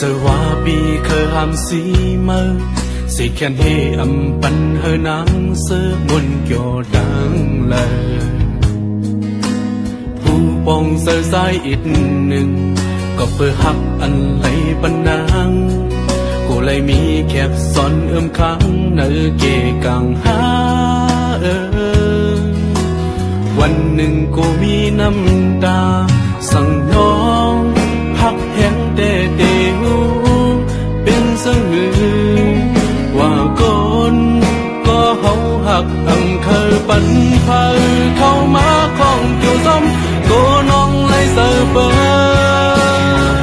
giờ hoa bi khờ hàm xí mơ xì khen hê âm bắn hơi nắng sơ muôn kiểu đáng lờiผู้ปองเสือสายอีกหนึ่งก็เพื่อหักอันไหลปันนางกูเลยมีแคบซ้อนค้างเนื้อเกกังหาวันหนึ่งกูมีน้ำตาสั่งน้องหักแห้งแต่เดียวเป็นเสงือว่าก่อนก็เฮาหักอังเคยปันพาเข้ามาของเกี่ยวซ้ำก็น้องไล่เสือเปิด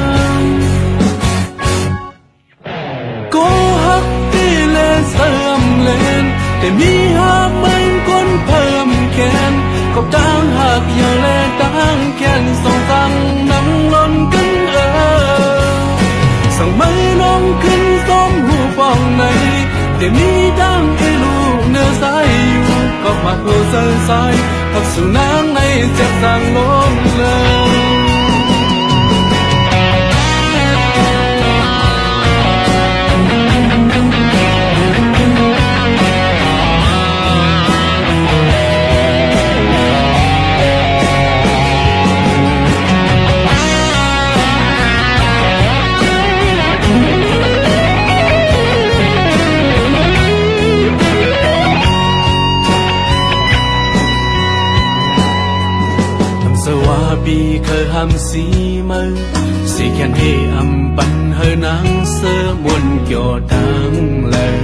ก็หักที่เลเสื่อมเล่นแต่มีหากมันคนเพิ่มแค้นก็ตั้งหักอย่าแลตั้งแค้นส่งตังน้ำล้นกันสั่งไม่น้องขึ้นส้มหูฟองในแต่มีดังให้ลูกเนื้อสายอยู่ก็มาโผล่เส้นสายหักสู่น้ำในเจ็บสั่งล้นเลยปีเคยหำสีมือสีแขนให้อำปันเฮนางเสือมวนเกี่ยวดังเลย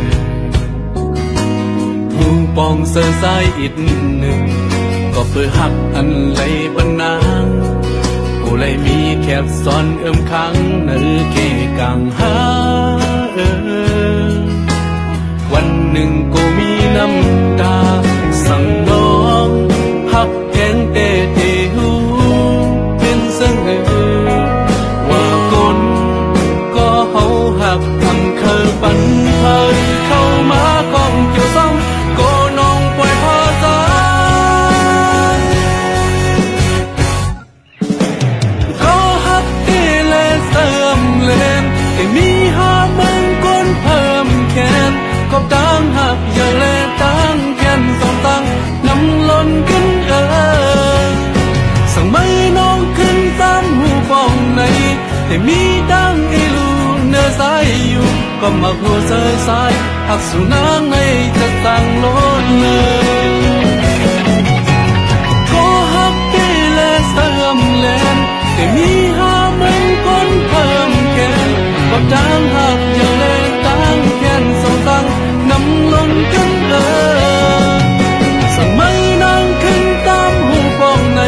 ผู้ปองเสือสายอีกหนึ่งก็เพื่อหักอันไหลปันนางกูเลยมีแคบซ้อนค้างเนื้อเกกังหาวันหนึ่งกูมีน้ำตาสั่งน้องหักแข็งเตะว่าคนก็เฮาหักทำเคยปันเผยเข้ามาของเกี่ยวซ้ำก็น้องปล่อยพาสายก็หักที่เลเสื่อมเล่นแต่มีหามันคนเพิ่มแค้นก็ตั้งหักอย่าแลตั้งแค้นสองตั้งน้ำล้นกันสั่งไม่น้องขึ้นตามหูฟองในแต่มีดังไอลูเนื้อสายอยู่ก็มาหัวเสือสายหักสู่นางในจะตั้งล้นเลยก็หักที่และเสื่อมเล่นแต่มีหามันคนเพิ่มแค้นก็ดังหักอย่าแลตั้งแค้นสองตั้งน้ำล้นกันสั่งไม่นางขึ้นตามหูฟองใน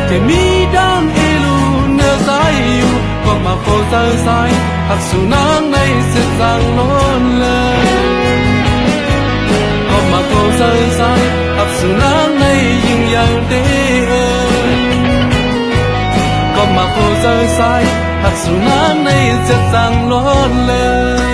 แต่มีดังไอลูเนื้อสายอยู่ก็มาโผล่เสือสายหักสู่นางในเส้นทางล้นเลยก็มาโผล่เสือสายหักสู่นางในยิ่งใหญ่เด้อก็มาโผล่เสือสายหักสู่นางในเส้นทางล้นเลย